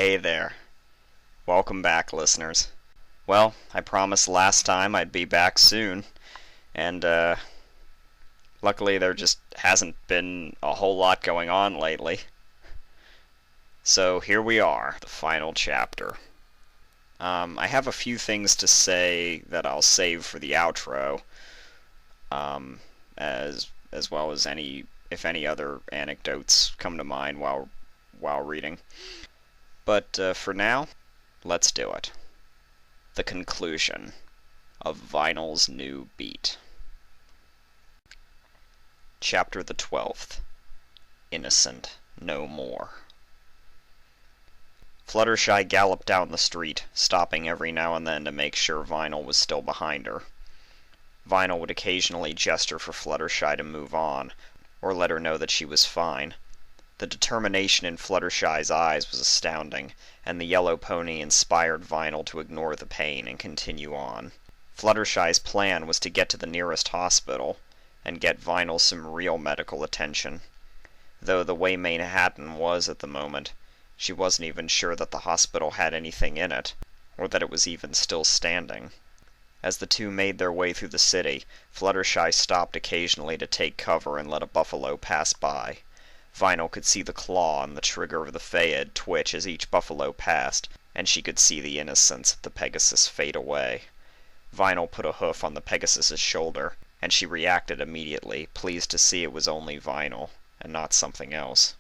Hey there. Welcome back, listeners. Well, I promised last time I'd be back soon, and luckily there just hasn't been a whole lot going on lately. So here we are, the final chapter. I have a few things to say that I'll save for the outro, as well as if any other anecdotes come to mind while reading. But for now, let's do it. The conclusion of Vinyl's new beat. Chapter the 12th. Innocent no more. Fluttershy galloped down the street, stopping every now and then to make sure Vinyl was still behind her. Vinyl would occasionally gesture for Fluttershy to move on, or let her know that she was fine. The determination in Fluttershy's eyes was astounding, and the yellow pony inspired Vinyl to ignore the pain and continue on. Fluttershy's plan was to get to the nearest hospital, and get Vinyl some real medical attention. Though the way Manhattan was at the moment, she wasn't even sure that the hospital had anything in it, or that it was even still standing. As the two made their way through the city, Fluttershy stopped occasionally to take cover and let a buffalo pass by. Vinyl could see the claw on the trigger of the Fayed twitch as each buffalo passed, and she could see the innocence of the Pegasus fade away. Vinyl put a hoof on the Pegasus's shoulder, and she reacted immediately, pleased to see it was only Vinyl, and not something else.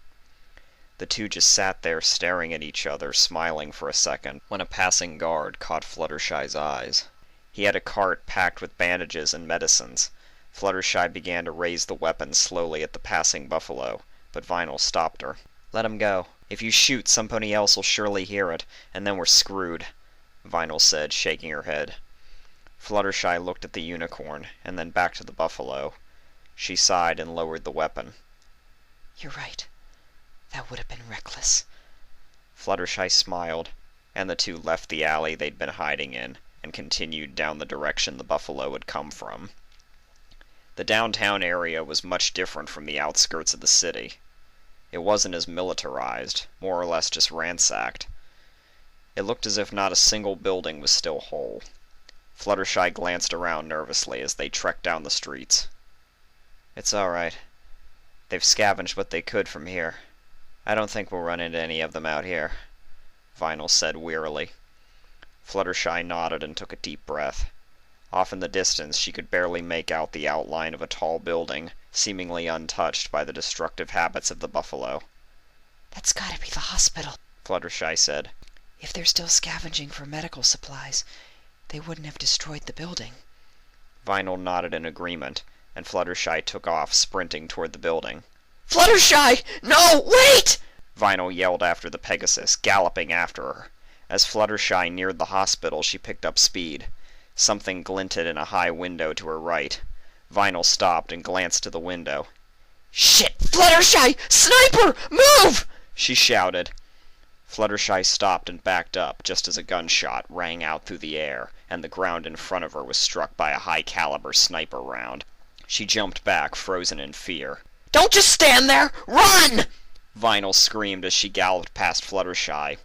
The two just sat there staring at each other, smiling for a second, when a passing guard caught Fluttershy's eyes. He had a cart packed with bandages and medicines. Fluttershy began to raise the weapon slowly at the passing buffalo, but Vinyl stopped her. "Let him go. If you shoot, somebody else will surely hear it, and then we're screwed," Vinyl said, shaking her head. Fluttershy looked at the unicorn, and then back to the buffalo. She sighed and lowered the weapon. "You're right. That would have been reckless." Fluttershy smiled, and the two left the alley they'd been hiding in, and continued down the direction the buffalo had come from. The downtown area was much different from the outskirts of the city. It wasn't as militarized, more or less just ransacked. It looked as if not a single building was still whole. Fluttershy glanced around nervously as they trekked down the streets. "It's all right. They've scavenged what they could from here. I don't think we'll run into any of them out here," Vinyl said wearily. Fluttershy nodded and took a deep breath. Off in the distance she could barely make out the outline of a tall building, seemingly untouched by the destructive habits of the buffalo. "That's gotta be the hospital," Fluttershy said. "If they're still scavenging for medical supplies, they wouldn't have destroyed the building." Vinyl nodded in agreement, and Fluttershy took off, sprinting toward the building. "Fluttershy! No, wait!" Vinyl yelled after the Pegasus, galloping after her. As Fluttershy neared the hospital, she picked up speed. Something glinted in a high window to her right. Vinyl stopped and glanced to the window. "Shit! Fluttershy! Sniper! Move!" she shouted. Fluttershy stopped and backed up just as a gunshot rang out through the air, and the ground in front of her was struck by a high-caliber sniper round. She jumped back, frozen in fear. "Don't just stand there! Run!" Vinyl screamed as she galloped past Fluttershy.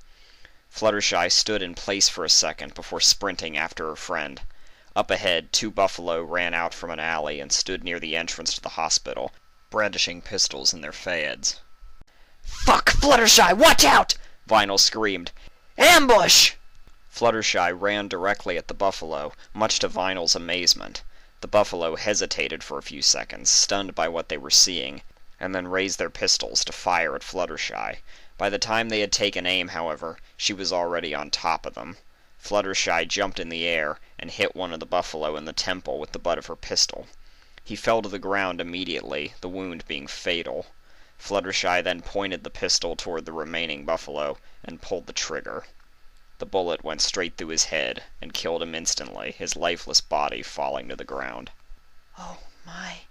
Fluttershy stood in place for a second before sprinting after her friend. Up ahead, two buffalo ran out from an alley and stood near the entrance to the hospital, brandishing pistols in their Fayeds. "Fuck, Fluttershy! Watch out!" Vinyl screamed. "Ambush!" Fluttershy ran directly at the buffalo, much to Vinyl's amazement. The buffalo hesitated for a few seconds, stunned by what they were seeing, and then raised their pistols to fire at Fluttershy. By the time they had taken aim, however, she was already on top of them. Fluttershy jumped in the air and hit one of the buffalo in the temple with the butt of her pistol. He fell to the ground immediately, the wound being fatal. Fluttershy then pointed the pistol toward the remaining buffalo and pulled the trigger. The bullet went straight through his head and killed him instantly, his lifeless body falling to the ground. "Oh, my,"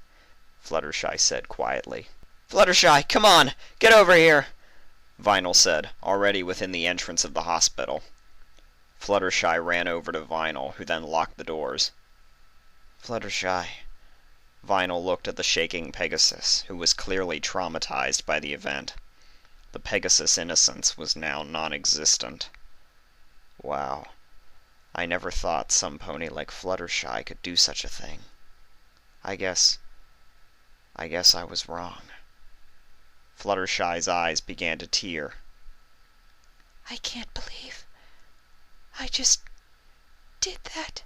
Fluttershy said quietly. "Fluttershy, come on! Get over here!" Vinyl said, already within the entrance of the hospital. Fluttershy ran over to Vinyl, who then locked the doors. "Fluttershy." Vinyl looked at the shaking Pegasus, who was clearly traumatized by the event. The Pegasus' innocence was now non-existent. Wow. I never thought some pony like Fluttershy could do such a thing. I guess I was wrong. Fluttershy's eyes began to tear. I can't believe I just did that.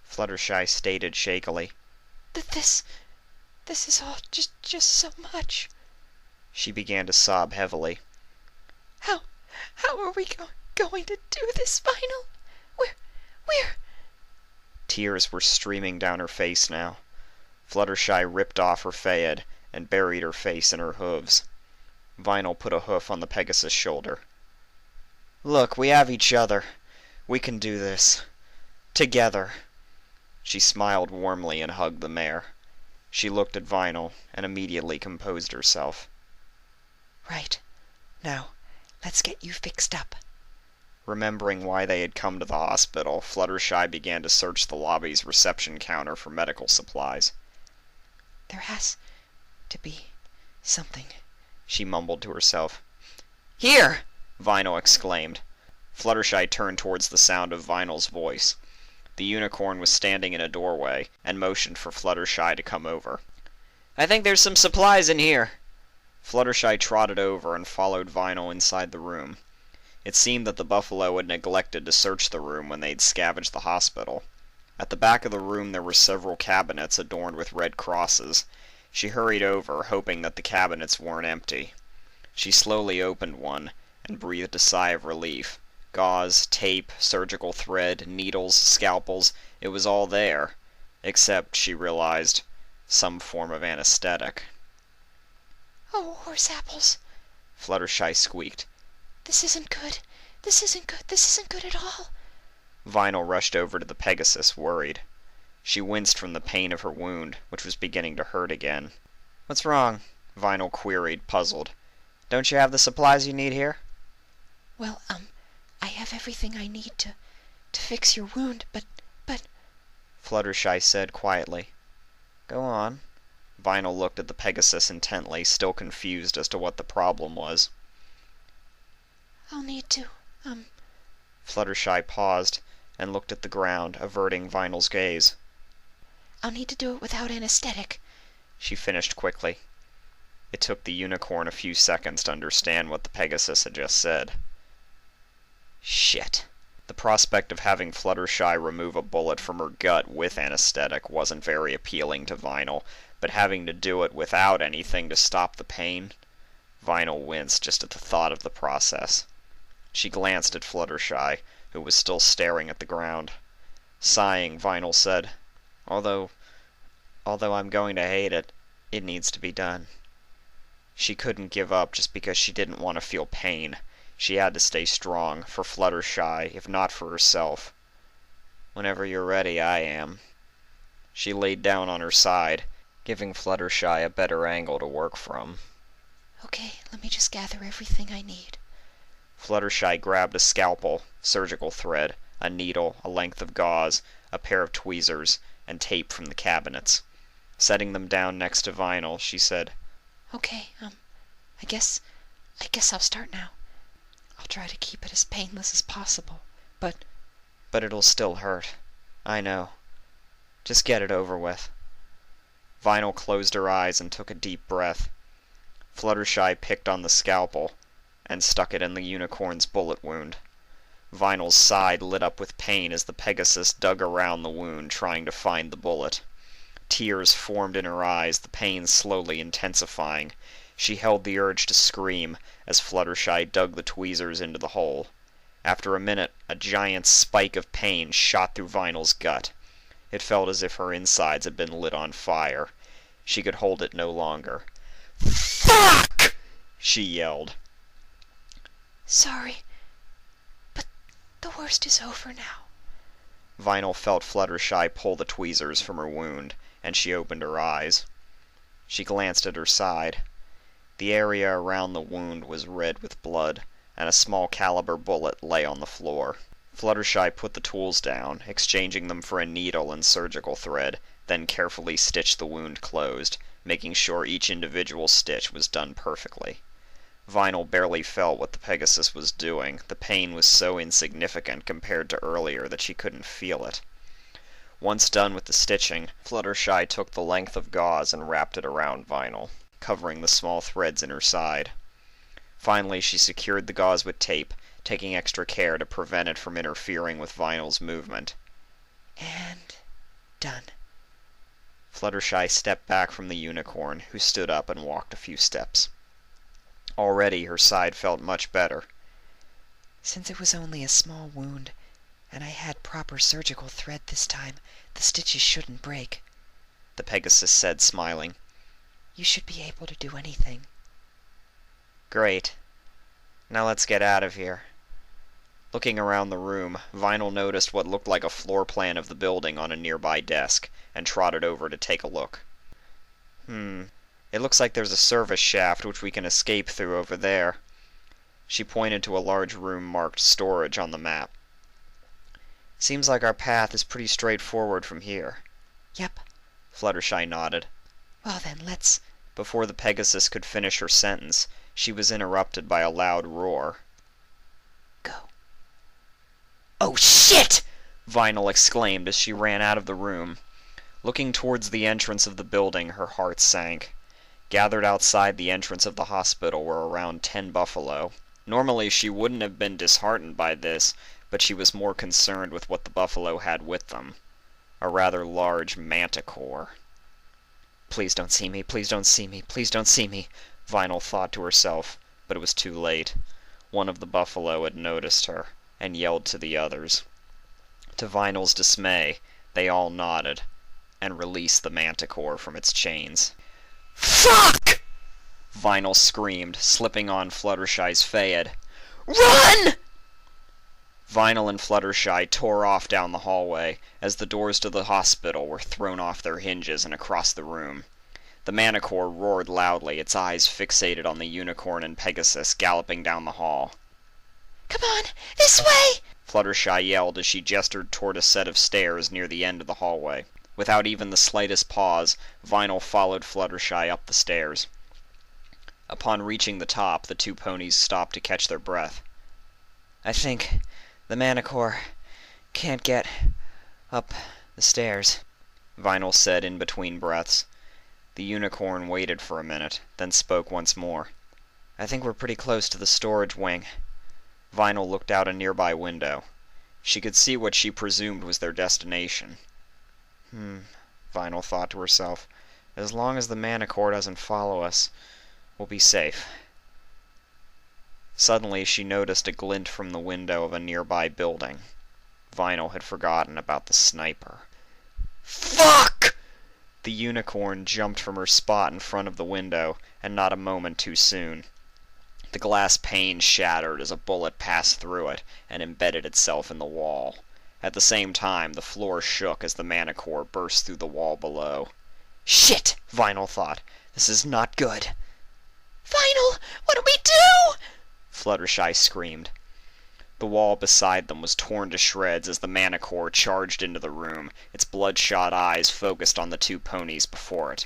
Fluttershy stated shakily. This is all just so much. She began to sob heavily. How are we going to do this, Vinyl? We're... Tears were streaming down her face now. Fluttershy ripped off her fayed and buried her face in her hooves. Vinyl put a hoof on the Pegasus' shoulder. Look, we have each other. We can do this. Together. She smiled warmly and hugged the mare. She looked at Vinyl and immediately composed herself. Right. Now, let's get you fixed up. Remembering why they had come to the hospital, Fluttershy began to search the lobby's reception counter for medical supplies. There has to be something, she mumbled to herself. Here! Vinyl exclaimed. Fluttershy turned towards the sound of Vinyl's voice. The unicorn was standing in a doorway and motioned for Fluttershy to come over. I think there's some supplies in here. Fluttershy trotted over and followed Vinyl inside the room. It seemed that the buffalo had neglected to search the room when they'd scavenged the hospital. At the back of the room there were several cabinets adorned with red crosses. She hurried over, hoping that the cabinets weren't empty. She slowly opened one and breathed a sigh of relief. Gauze, tape, surgical thread, needles, scalpels, it was all there. Except, she realized, some form of anesthetic. Oh, horse apples, Fluttershy squeaked. This isn't good. This isn't good at all. Vinyl rushed over to the Pegasus, worried. She winced from the pain of her wound, which was beginning to hurt again. What's wrong? Vinyl queried, puzzled. Don't you have the supplies you need here? Well, I have everything I need to fix your wound, but... Fluttershy said quietly. Go on. Vinyl looked at the Pegasus intently, still confused as to what the problem was. I'll need to, Fluttershy paused and looked at the ground, averting Vinyl's gaze. I'll need to do it without anesthetic, she finished quickly. It took the unicorn a few seconds to understand what the Pegasus had just said. Shit. The prospect of having Fluttershy remove a bullet from her gut with anesthetic wasn't very appealing to Vinyl, but having to do it without anything to stop the pain... Vinyl winced just at the thought of the process. She glanced at Fluttershy, who was still staring at the ground. Sighing, Vinyl said, Although I'm going to hate it, it needs to be done. She couldn't give up just because she didn't want to feel pain. She had to stay strong, for Fluttershy, if not for herself. Whenever you're ready, I am. She laid down on her side, giving Fluttershy a better angle to work from. Okay, let me just gather everything I need. Fluttershy grabbed a scalpel, surgical thread, a needle, a length of gauze, a pair of tweezers, and tape from the cabinets. Setting them down next to Vinyl, she said, Okay, I guess I'll start now. I'll try to keep it as painless as possible, but it'll still hurt. I know. Just get it over with. Vinyl closed her eyes and took a deep breath. Fluttershy picked on the scalpel and stuck it in the unicorn's bullet wound. Vinyl's side lit up with pain as the Pegasus dug around the wound, trying to find the bullet. Tears formed in her eyes, the pain slowly intensifying. She held the urge to scream as Fluttershy dug the tweezers into the hole. After a minute, a giant spike of pain shot through Vinyl's gut. It felt as if her insides had been lit on fire. She could hold it no longer. Fuck! She yelled. Sorry, but the worst is over now. Vinyl felt Fluttershy pull the tweezers from her wound, and she opened her eyes. She glanced at her side. The area around the wound was red with blood, and a small caliber bullet lay on the floor. Fluttershy put the tools down, exchanging them for a needle and surgical thread, then carefully stitched the wound closed, making sure each individual stitch was done perfectly. Vinyl barely felt what the Pegasus was doing. The pain was so insignificant compared to earlier that she couldn't feel it. Once done with the stitching, Fluttershy took the length of gauze and wrapped it around Vinyl, covering the small threads in her side. Finally, she secured the gauze with tape, taking extra care to prevent it from interfering with Vinyl's movement. And done. Fluttershy stepped back from the unicorn, who stood up and walked a few steps. Already her side felt much better. Since it was only a small wound, and I had proper surgical thread this time, the stitches shouldn't break, the Pegasus said, smiling. You should be able to do anything. Great. Now let's get out of here. Looking around the room, Vinyl noticed what looked like a floor plan of the building on a nearby desk, and trotted over to take a look. It looks like there's a service shaft which we can escape through over there. She pointed to a large room marked storage on the map. Seems like our path is pretty straightforward from here. Yep. Fluttershy nodded. Well then, let's... Before the Pegasus could finish her sentence, she was interrupted by a loud roar. Go. Oh shit! Vinyl exclaimed as she ran out of the room. Looking towards the entrance of the building, her heart sank. Gathered outside the entrance of the hospital were around 10 buffalo. Normally she wouldn't have been disheartened by this, but she was more concerned with what the buffalo had with them. A rather large manticore. Please don't see me, please don't see me, please don't see me, Vinyl thought to herself, but it was too late. One of the buffalo had noticed her, and yelled to the others. To Vinyl's dismay, they all nodded, and released the manticore from its chains. Fuck! Vinyl screamed, slipping on Fluttershy's Fayed. Run! Vinyl and Fluttershy tore off down the hallway, as the doors to the hospital were thrown off their hinges and across the room. The manticore roared loudly, its eyes fixated on the unicorn and Pegasus galloping down the hall. Come on, this way! Fluttershy yelled as she gestured toward a set of stairs near the end of the hallway. Without even the slightest pause, Vinyl followed Fluttershy up the stairs. Upon reaching the top, the two ponies stopped to catch their breath. I think the manticore can't get up the stairs, Vinyl said in between breaths. The unicorn waited for a minute, then spoke once more. I think we're pretty close to the storage wing. Vinyl looked out a nearby window. She could see what she presumed was their destination. Vinyl thought to herself. As long as the manticore doesn't follow us, we'll be safe. Suddenly she noticed a glint from the window of a nearby building. Vinyl had forgotten about the sniper. Fuck! The unicorn jumped from her spot in front of the window, and not a moment too soon. The glass pane shattered as a bullet passed through it and embedded itself in the wall. At the same time, the floor shook as the manticore burst through the wall below. Shit! Vinyl thought. This is not good. Vinyl, what do we do? Fluttershy screamed. The wall beside them was torn to shreds as the manticore charged into the room, its bloodshot eyes focused on the two ponies before it.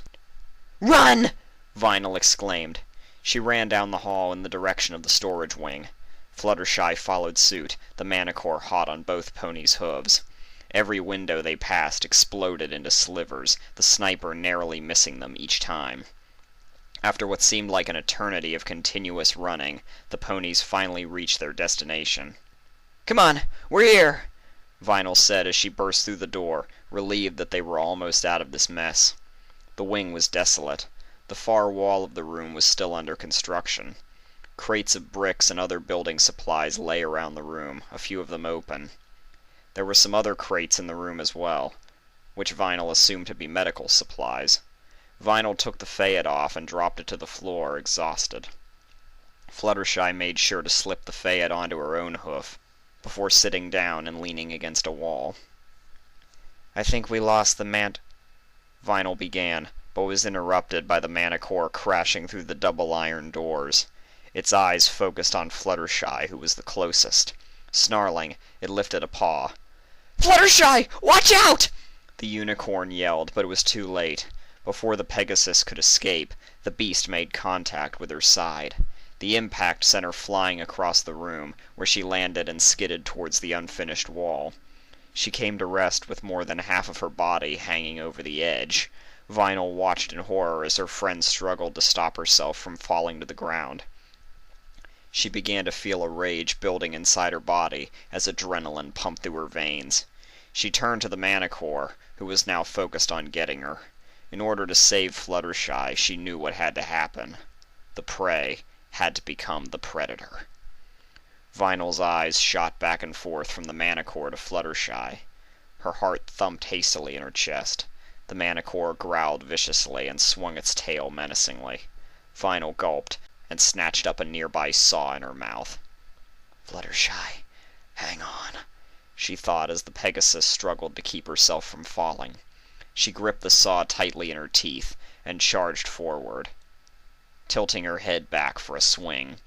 Run! Vinyl exclaimed. She ran down the hall in the direction of the storage wing. Fluttershy followed suit, the manticore hot on both ponies' hooves. Every window they passed exploded into slivers, the sniper narrowly missing them each time. After what seemed like an eternity of continuous running, the ponies finally reached their destination. Come on, we're here, Vinyl said as she burst through the door, relieved that they were almost out of this mess. The wing was desolate. The far wall of the room was still under construction. Crates of bricks and other building supplies lay around the room, a few of them open. There were some other crates in the room as well, which Vinyl assumed to be medical supplies. Vinyl took the Fayed off and dropped it to the floor, exhausted. Fluttershy made sure to slip the Fayed onto her own hoof, before sitting down and leaning against a wall. I think we lost the Vinyl began, but was interrupted by the manticore crashing through the double iron doors. Its eyes focused on Fluttershy, who was the closest. Snarling, it lifted a paw. Fluttershy! Watch out! The unicorn yelled, but it was too late. Before the Pegasus could escape, the beast made contact with her side. The impact sent her flying across the room, where she landed and skidded towards the unfinished wall. She came to rest with more than half of her body hanging over the edge. Vinyl watched in horror as her friend struggled to stop herself from falling to the ground. She began to feel a rage building inside her body as adrenaline pumped through her veins. She turned to the Manicore, who was now focused on getting her. In order to save Fluttershy, she knew what had to happen. The prey had to become the predator. Vinyl's eyes shot back and forth from the Manicore to Fluttershy. Her heart thumped hastily in her chest. The Manicore growled viciously and swung its tail menacingly. Vinyl gulped and snatched up a nearby saw in her mouth. "Fluttershy, hang on," she thought as the Pegasus struggled to keep herself from falling. She gripped the saw tightly in her teeth and charged forward, tilting her head back for a swing.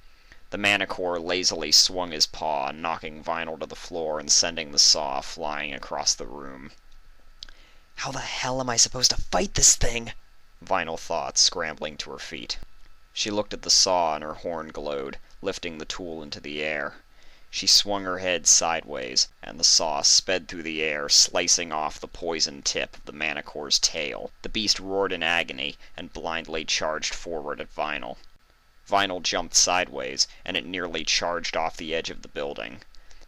The Manicore lazily swung his paw, knocking Vinyl to the floor and sending the saw flying across the room. "How the hell am I supposed to fight this thing?" Vinyl thought, scrambling to her feet. She looked at the saw and her horn glowed, lifting the tool into the air. She swung her head sideways, and the saw sped through the air, slicing off the poisoned tip of the Manicore's tail. The beast roared in agony and blindly charged forward at Vinyl. Vinyl jumped sideways, and it nearly charged off the edge of the building.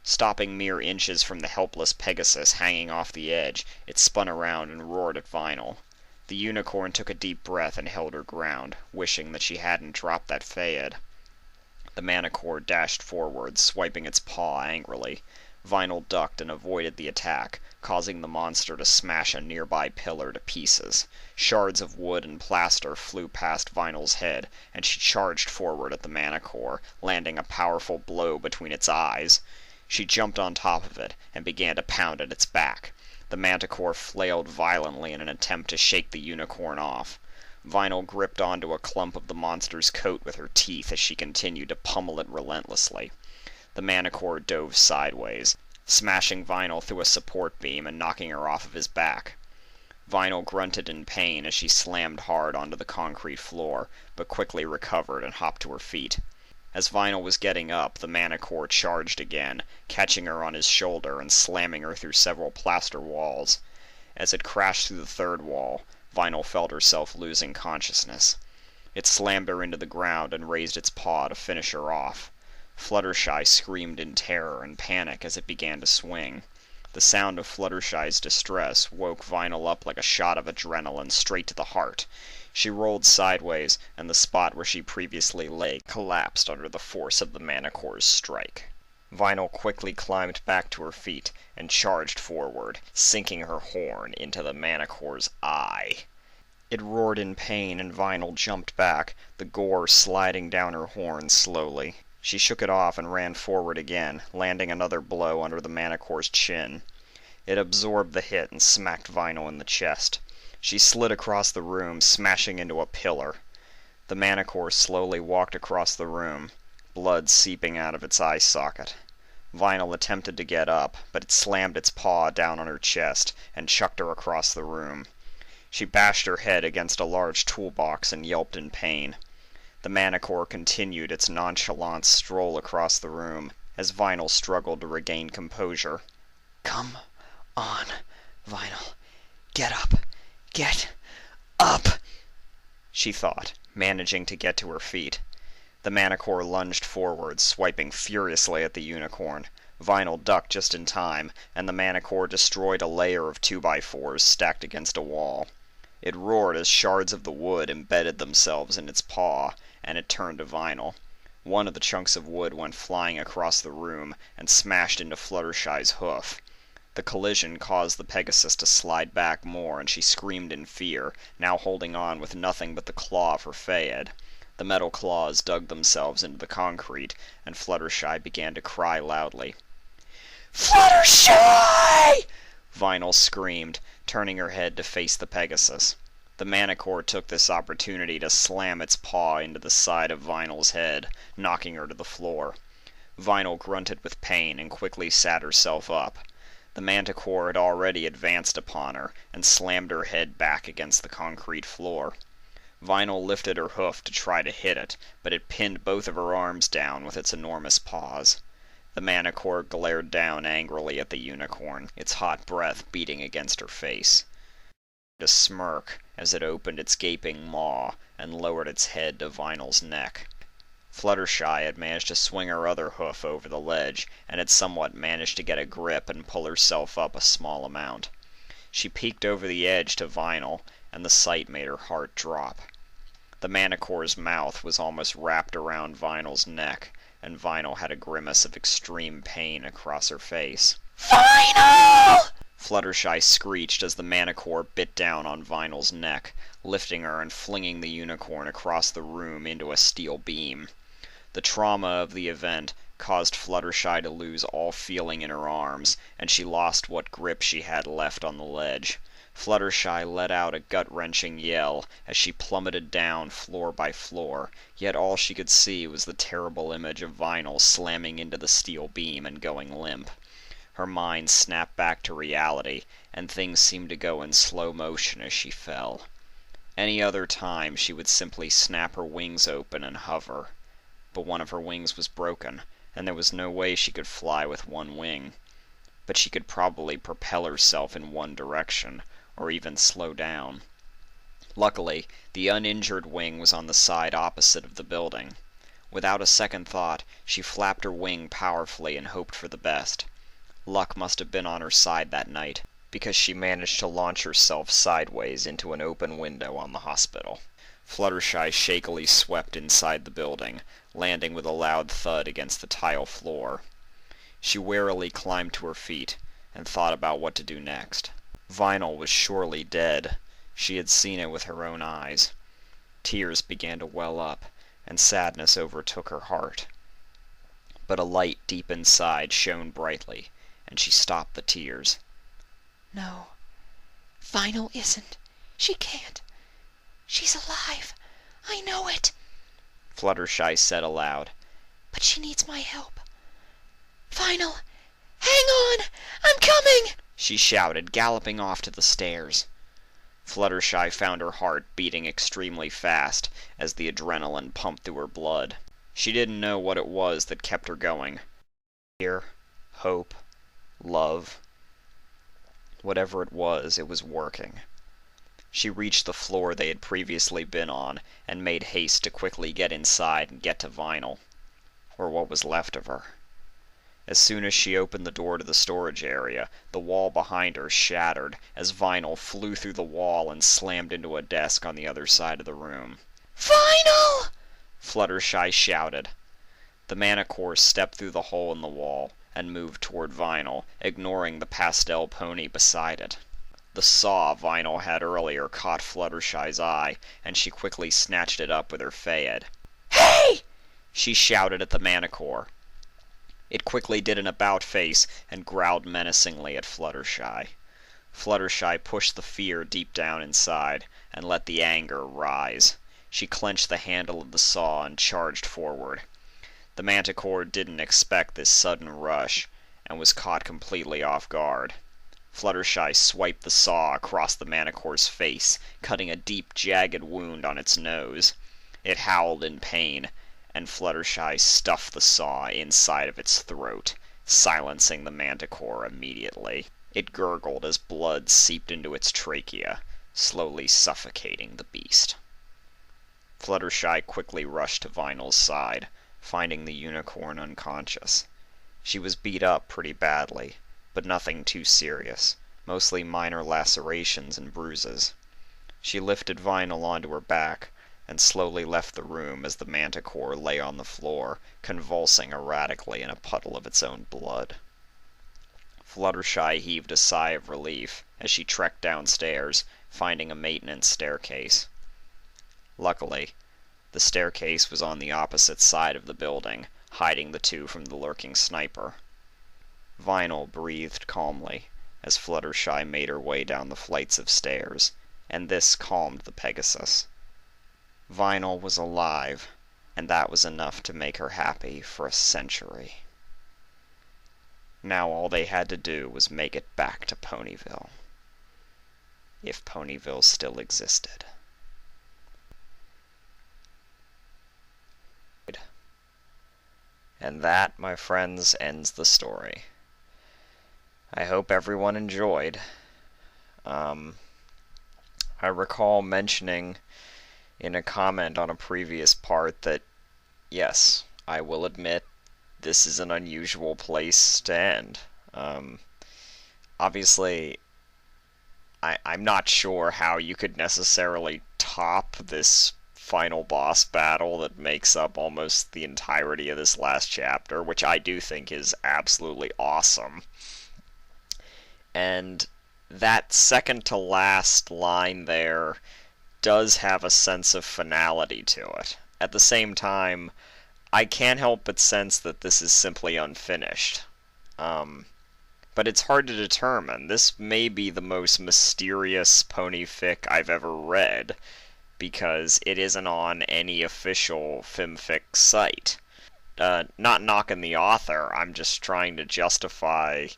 Stopping mere inches from the helpless Pegasus hanging off the edge, it spun around and roared at Vinyl. The unicorn took a deep breath and held her ground, wishing that she hadn't dropped that Fayed. The Manicore dashed forward, swiping its paw angrily. Vinyl ducked and avoided the attack, causing the monster to smash a nearby pillar to pieces. Shards of wood and plaster flew past Vinyl's head, and she charged forward at the Manicore, landing a powerful blow between its eyes. She jumped on top of it and began to pound at its back. The Manticore flailed violently in an attempt to shake the unicorn off. Vinyl gripped onto a clump of the monster's coat with her teeth as she continued to pummel it relentlessly. The Manicore dove sideways, smashing Vinyl through a support beam and knocking her off of his back. Vinyl grunted in pain as she slammed hard onto the concrete floor, but quickly recovered and hopped to her feet. As Vinyl was getting up, the Manicore charged again, catching her on his shoulder and slamming her through several plaster walls. As it crashed through the third wall, Vinyl felt herself losing consciousness. It slammed her into the ground and raised its paw to finish her off. Fluttershy screamed in terror and panic as it began to swing. The sound of Fluttershy's distress woke Vinyl up like a shot of adrenaline straight to the heart. She rolled sideways, and the spot where she previously lay collapsed under the force of the Manicore's strike. Vinyl quickly climbed back to her feet and charged forward, sinking her horn into the Manicore's eye. It roared in pain, and Vinyl jumped back, the gore sliding down her horn slowly. She shook it off and ran forward again, landing another blow under the Manicore's chin. It absorbed the hit and smacked Vinyl in the chest. She slid across the room, smashing into a pillar. The Manicore slowly walked across the room, blood seeping out of its eye socket. Vinyl attempted to get up, but it slammed its paw down on her chest and chucked her across the room. She bashed her head against a large toolbox and yelped in pain. The Manicore continued its nonchalant stroll across the room as Vinyl struggled to regain composure. "Come on, Vinyl. Get up. Get up," she thought, managing to get to her feet. The Manicore lunged forward, swiping furiously at the unicorn. Vinyl ducked just in time, and the Manicore destroyed a layer of 2x4s stacked against a wall. It roared as shards of the wood embedded themselves in its paw, and it turned to Vinyl. One of the chunks of wood went flying across the room and smashed into Fluttershy's hoof. The collision caused the Pegasus to slide back more, and she screamed in fear, now holding on with nothing but the claw of her Fayed. The metal claws dug themselves into the concrete, and Fluttershy began to cry loudly. "Fluttershy!" Vinyl screamed, turning her head to face the Pegasus. The Manicore took this opportunity to slam its paw into the side of Vinyl's head, knocking her to the floor. Vinyl grunted with pain and quickly sat herself up. The Manticore had already advanced upon her and slammed her head back against the concrete floor. Vinyl lifted her hoof to try to hit it, but it pinned both of her arms down with its enormous paws. The Manticore glared down angrily at the unicorn, its hot breath beating against her face. A smirk as it opened its gaping maw and lowered its head to Vinyl's neck. Fluttershy had managed to swing her other hoof over the ledge, and had somewhat managed to get a grip and pull herself up a small amount. She peeked over the edge to Vinyl, and the sight made her heart drop. The Manticore's mouth was almost wrapped around Vinyl's neck, and Vinyl had a grimace of extreme pain across her face. Vinyl! Fluttershy screeched as the Manticore bit down on Vinyl's neck, lifting her and flinging the unicorn across the room into a steel beam. The trauma of the event caused Fluttershy to lose all feeling in her arms, and she lost what grip she had left on the ledge. Fluttershy let out a gut-wrenching yell as she plummeted down floor by floor, yet all she could see was the terrible image of Vinyl slamming into the steel beam and going limp. Her mind snapped back to reality, and things seemed to go in slow motion as she fell. Any other time she would simply snap her wings open and hover. But one of her wings was broken, and there was no way she could fly with one wing. But she could probably propel herself in one direction, or even slow down. Luckily, the uninjured wing was on the side opposite of the building. Without a second thought, she flapped her wing powerfully and hoped for the best. Luck must have been on her side that night, because she managed to launch herself sideways into an open window on the hospital. Fluttershy shakily swept inside the building, landing with a loud thud against the tile floor. She warily climbed to her feet, and thought about what to do next. Vinyl was surely dead. She had seen it with her own eyes. Tears began to well up, and sadness overtook her heart. But a light deep inside shone brightly, and she stopped the tears. No, Vinyl isn't. She can't. She's alive. I know it. Fluttershy said aloud. But she needs my help. Vinyl, hang on! I'm coming! She shouted, galloping off to the stairs. Fluttershy found her heart beating extremely fast as the adrenaline pumped through her blood. She didn't know what it was that kept her going. Fear, hope, love. Whatever it was working. She reached the floor they had previously been on, and made haste to quickly get inside and get to Vinyl, or what was left of her. As soon as she opened the door to the storage area, the wall behind her shattered as Vinyl flew through the wall and slammed into a desk on the other side of the room. Vinyl! Fluttershy shouted. The Manticore stepped through the hole in the wall and moved toward Vinyl, ignoring the pastel pony beside it. The saw Vinyl had earlier caught Fluttershy's eye, and she quickly snatched it up with her fayed. Hey! She shouted at the Manticore. It quickly did an about-face and growled menacingly at Fluttershy. Fluttershy pushed the fear deep down inside, and let the anger rise. She clenched the handle of the saw and charged forward. The Manticore didn't expect this sudden rush, and was caught completely off guard. Fluttershy swiped the saw across the Manticore's face, cutting a deep, jagged wound on its nose. It howled in pain, and Fluttershy stuffed the saw inside of its throat, silencing the Manticore immediately. It gurgled as blood seeped into its trachea, slowly suffocating the beast. Fluttershy quickly rushed to Vinyl's side, finding the unicorn unconscious. She was beat up pretty badly, but nothing too serious, mostly minor lacerations and bruises. She lifted Vinyl onto her back, and slowly left the room as the Manticore lay on the floor, convulsing erratically in a puddle of its own blood. Fluttershy heaved a sigh of relief as she trekked downstairs, finding a maintenance staircase. Luckily, the staircase was on the opposite side of the building, hiding the two from the lurking sniper. Vinyl breathed calmly as Fluttershy made her way down the flights of stairs, and this calmed the Pegasus. Vinyl was alive, and that was enough to make her happy for a century. Now all they had to do was make it back to Ponyville. If Ponyville still existed. And that, my friends, ends the story. I hope everyone enjoyed. I recall mentioning in a comment on a previous part that, yes, I will admit this is an unusual place to end. Obviously, I'm not sure how you could necessarily top this final boss battle that makes up almost the entirety of this last chapter, which I do think is absolutely awesome. And that second to last line there does have a sense of finality to it. At the same time, I can't help but sense that this is simply unfinished. But it's hard to determine. This may be the most mysterious pony fic I've ever read, because it isn't on any official Fanfic site. Not knocking the author, I'm just trying to justify,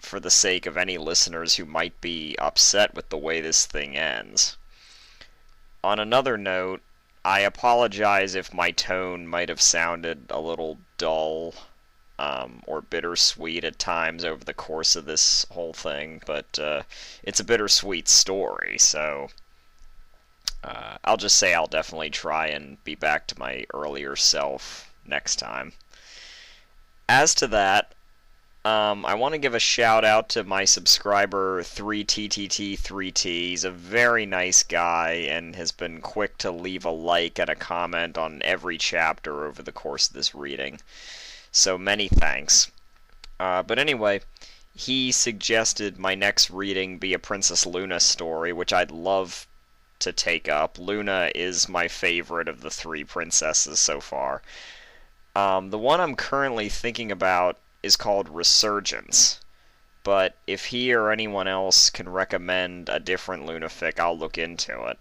for the sake of any listeners who might be upset with the way this thing ends. On another note, I apologize if my tone might have sounded a little dull or bittersweet at times over the course of this whole thing, but it's a bittersweet story, so I'll just say I'll definitely try and be back to my earlier self next time. As to that, I want to give a shout out to my subscriber 3TTT3T. He's a very nice guy and has been quick to leave a like and a comment on every chapter over the course of this reading. So many thanks. But anyway, he suggested my next reading be a Princess Luna story, which I'd love to take up. Luna is my favorite of the three princesses so far. The one I'm currently thinking about is called Resurgence, but if he or anyone else can recommend a different Luna fic, I'll look into it.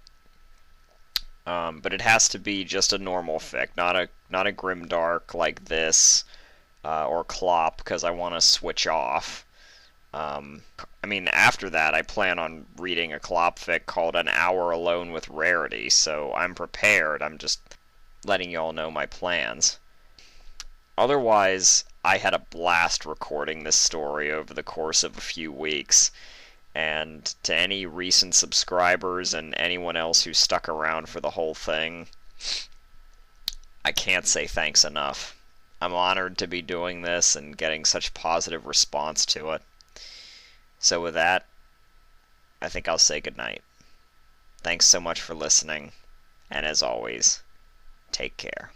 But it has to be just a normal fic, not a grimdark like this, or Clop, because I want to switch off. I mean, after that, I plan on reading a Clop fic called An Hour Alone with Rarity, so I'm prepared. I'm just letting y'all know my plans. Otherwise, I had a blast recording this story over the course of a few weeks, and to any recent subscribers and anyone else who stuck around for the whole thing, I can't say thanks enough. I'm honored to be doing this and getting such positive response to it. So with that, I think I'll say goodnight. Thanks so much for listening, and as always, take care.